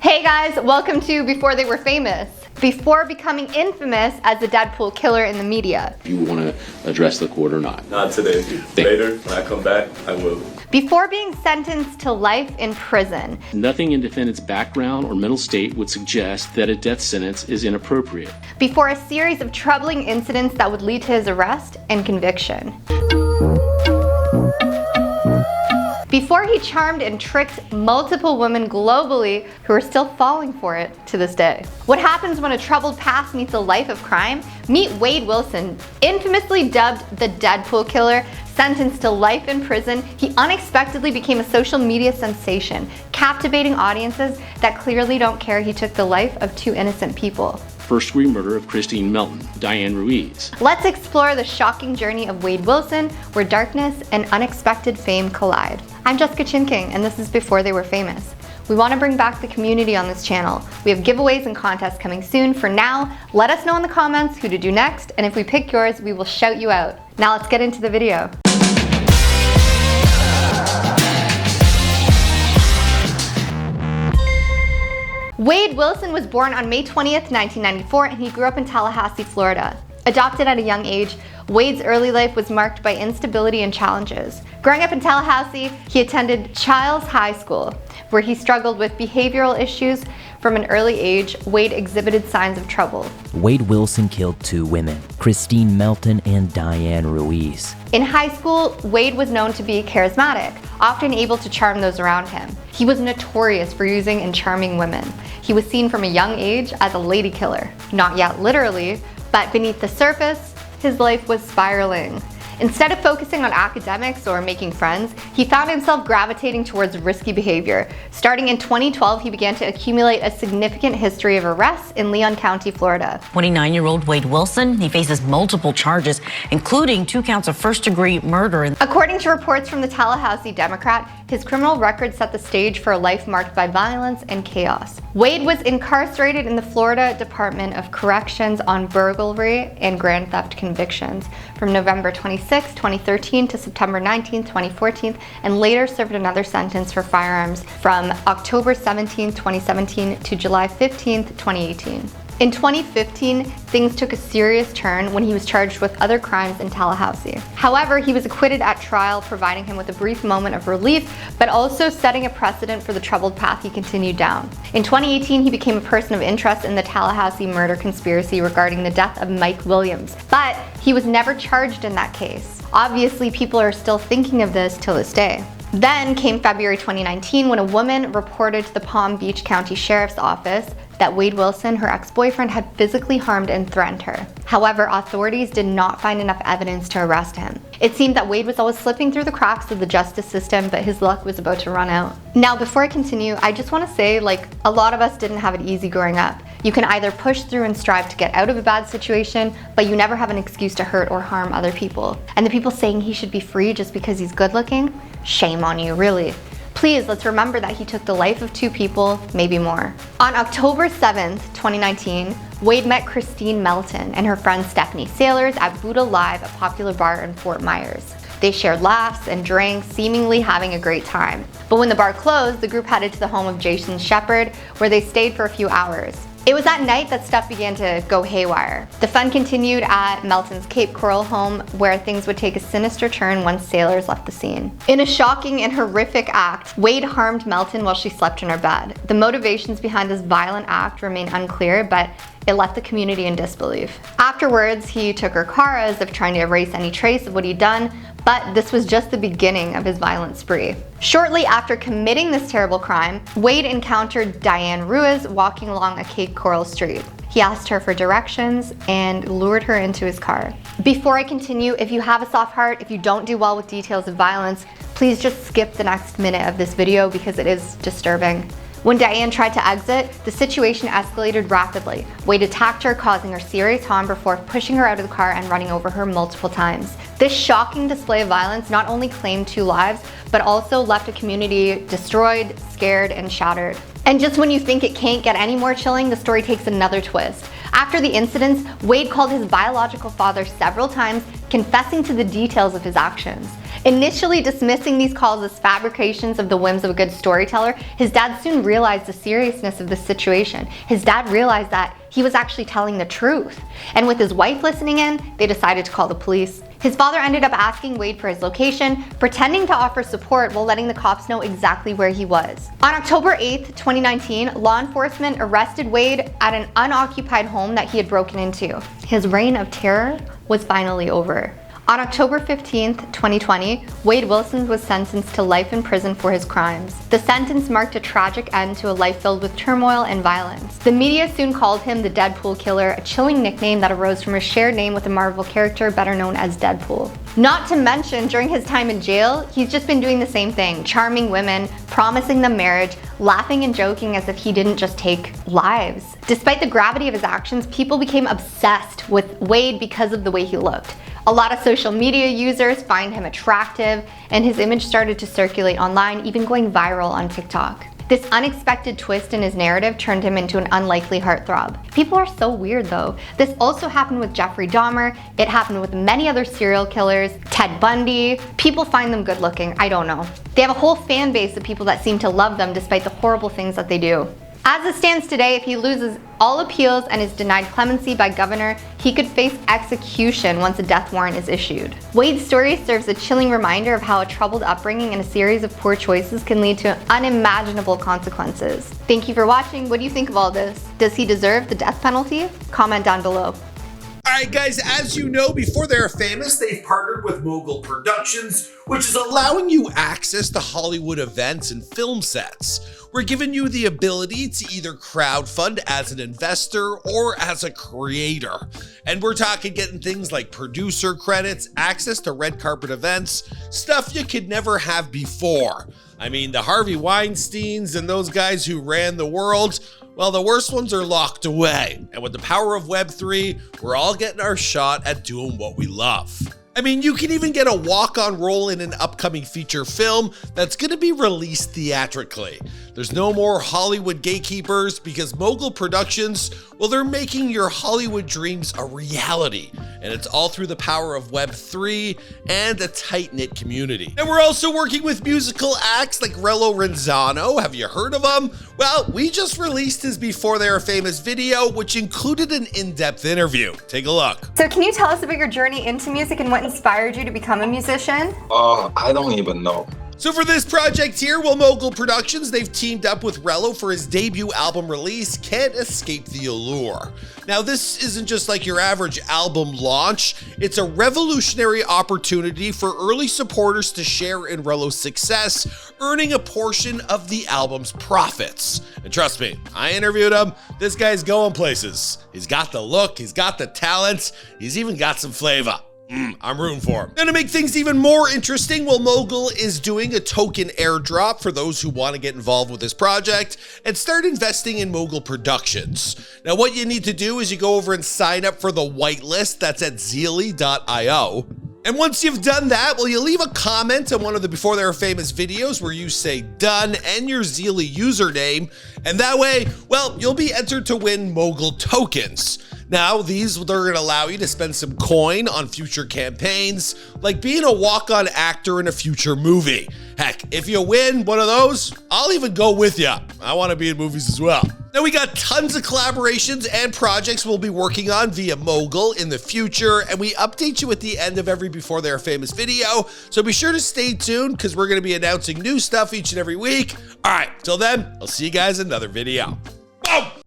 Hey guys, welcome to Before They Were Famous. Before becoming infamous as the Deadpool killer in the media. You want to address the court or not? Not today. Later, when I come back, I will. Before being sentenced to life in prison. Nothing in defendant's background or mental state would suggest that a death sentence is inappropriate. Before a series of troubling incidents that would lead to his arrest and conviction. Before he charmed and tricked multiple women globally who are still falling for it to this day. What happens when a troubled past meets a life of crime? Meet Wade Wilson, infamously dubbed the Deadpool killer, sentenced to life in prison. He unexpectedly became a social media sensation, captivating audiences that clearly don't care he took the life of two innocent people. First-degree murder of Christine Melton, Diane Ruiz. Let's explore the shocking journey of Wade Wilson, where darkness and unexpected fame collide. I'm Jessica Chinking, and this is Before They Were Famous. We want to bring back the community on this channel. We have giveaways and contests coming soon. For now, let us know in the comments who to do next, and if we pick yours, we will shout you out. Now let's get into the video. Wade Wilson was born on May 20th, 1994, and he grew up in Tallahassee, Florida. Adopted at a young age, Wade's early life was marked by instability and challenges. Growing up in Tallahassee, he attended Childs High School, where he struggled with behavioral issues. From an early age, Wade exhibited signs of trouble. Wade Wilson killed two women, Christine Melton and Diane Ruiz. In high school, Wade was known to be charismatic, often able to charm those around him. He was notorious for using and charming women. He was seen from a young age as a lady killer. Not yet literally, but beneath the surface, his life was spiraling. Instead of focusing on academics or making friends, he found himself gravitating towards risky behavior. Starting in 2012, he began to accumulate a significant history of arrests in Leon County, Florida. 29-year-old Wade Wilson, he faces multiple charges, including 2 counts of first-degree murder. According to reports from the Tallahassee Democrat, his criminal record set the stage for a life marked by violence and chaos. Wade was incarcerated in the Florida Department of Corrections on burglary and grand theft convictions from November 26, 2013 to September 19, 2014, and later served another sentence for firearms from October 17, 2017 to July 15, 2018. In 2015, things took a serious turn when he was charged with other crimes in Tallahassee. However, he was acquitted at trial, providing him with a brief moment of relief, but also setting a precedent for the troubled path he continued down. In 2018, he became a person of interest in the Tallahassee murder conspiracy regarding the death of Mike Williams, but he was never charged in that case. Obviously, people are still thinking of this till this day. Then came February 2019 when a woman reported to the Palm Beach County Sheriff's Office that Wade Wilson, her ex-boyfriend, had physically harmed and threatened her. However, authorities did not find enough evidence to arrest him. It seemed that Wade was always slipping through the cracks of the justice system, but his luck was about to run out. Now, before I continue, I just want to say, a lot of us didn't have it easy growing up. You can either push through and strive to get out of a bad situation, but you never have an excuse to hurt or harm other people. And the people saying he should be free just because he's good looking, shame on you, really. Please, let's remember that he took the life of 2 people, maybe more. On October 7th, 2019, Wade met Christine Melton and her friend Stephanie Sailors at Buddha Live, a popular bar in Fort Myers. They shared laughs and drinks, seemingly having a great time. But when the bar closed, the group headed to the home of Jason Shepard, where they stayed for a few hours. It was that night that stuff began to go haywire. The fun continued at Melton's Cape Coral home, where things would take a sinister turn once Sailors left the scene. In a shocking and horrific act, Wade harmed Melton while she slept in her bed. The motivations behind this violent act remain unclear, but it left the community in disbelief. Afterwards, he took her car as if trying to erase any trace of what he'd done, but this was just the beginning of his violent spree. Shortly after committing this terrible crime, Wade encountered Diane Ruiz walking along a Cape Coral street. He asked her for directions and lured her into his car. Before I continue, if you have a soft heart, if you don't do well with details of violence, please just skip the next minute of this video because it is disturbing. When Diane tried to exit, the situation escalated rapidly. Wade attacked her, causing her serious harm before pushing her out of the car and running over her multiple times. This shocking display of violence not only claimed 2 lives, but also left a community destroyed, scared, and shattered. And just when you think it can't get any more chilling, the story takes another twist. After the incidents, Wade called his biological father several times, confessing to the details of his actions. Initially dismissing these calls as fabrications of the whims of a good storyteller, his dad soon realized the seriousness of the situation. His dad realized that he was actually telling the truth. And with his wife listening in, they decided to call the police. His father ended up asking Wade for his location, pretending to offer support while letting the cops know exactly where he was. On October 8th, 2019, law enforcement arrested Wade at an unoccupied home that he had broken into. His reign of terror was finally over. On October 15th, 2020, Wade Wilson was sentenced to life in prison for his crimes. The sentence marked a tragic end to a life filled with turmoil and violence. The media soon called him the Deadpool Killer, a chilling nickname that arose from a shared name with a Marvel character better known as Deadpool. Not to mention, during his time in jail, he's just been doing the same thing, charming women, promising them marriage, laughing and joking as if he didn't just take lives. Despite the gravity of his actions, people became obsessed with Wade because of the way he looked. A lot of social media users find him attractive, and his image started to circulate online, even going viral on TikTok. This unexpected twist in his narrative turned him into an unlikely heartthrob. People are so weird though. This also happened with Jeffrey Dahmer, it happened with many other serial killers, Ted Bundy. People find them good looking, I don't know. They have a whole fan base of people that seem to love them despite the horrible things that they do. As it stands today, if he loses all appeals and is denied clemency by governor, he could face execution once a death warrant is issued. Wade's story serves a chilling reminder of how a troubled upbringing and a series of poor choices can lead to unimaginable consequences. Thank you for watching. What do you think of all this? Does he deserve the death penalty? Comment down below. Alright guys, as you know, before they're famous, they've partnered with Mogul Productions, which is allowing you access to Hollywood events and film sets. We're giving you the ability to either crowdfund as an investor or as a creator. And we're talking getting things like producer credits, access to red carpet events, stuff you could never have before. I mean, the Harvey Weinsteins and those guys who ran the world, well, the worst ones are locked away. And with the power of Web3, we're all getting our shot at doing what we love. I mean, you can even get a walk-on role in an upcoming feature film that's going to be released theatrically. There's no more Hollywood gatekeepers because Mogul Productions, well, they're making your Hollywood dreams a reality. And it's all through the power of Web3 and a tight-knit community. And we're also working with musical acts like Rello Renzano. Have you heard of him? Well, we just released his Before They Are Famous video, which included an in-depth interview. Take a look. So can you tell us about your journey into music and what inspired you to become a musician? I don't even know. So for this project here, well, Mogul Productions, they've teamed up with Rello for his debut album release, Can't Escape the Allure. Now, this isn't just like your average album launch. It's a revolutionary opportunity for early supporters to share in Rello's success, earning a portion of the album's profits. And trust me, I interviewed him. This guy's going places. He's got the look, he's got the talent, he's even got some flavor. I'm rooting for him. Now, to make things even more interesting, well, Mogul is doing a token airdrop for those who want to get involved with this project and start investing in Mogul Productions. Now, what you need to do is you go over and sign up for the whitelist. That's at zeely.io. And once you've done that, well, you leave a comment on one of the Before They Were Famous videos where you say done and your Zeely username. And that way, well, you'll be entered to win Mogul tokens. Now, they're going to allow you to spend some coin on future campaigns, like being a walk-on actor in a future movie. Heck, if you win one of those, I'll even go with you. I want to be in movies as well. Now, we got tons of collaborations and projects we'll be working on via Mogul in the future, and we update you at the end of every Before They Are Famous video, so be sure to stay tuned because we're going to be announcing new stuff each and every week. All right, till then, I'll see you guys in another video. Boom!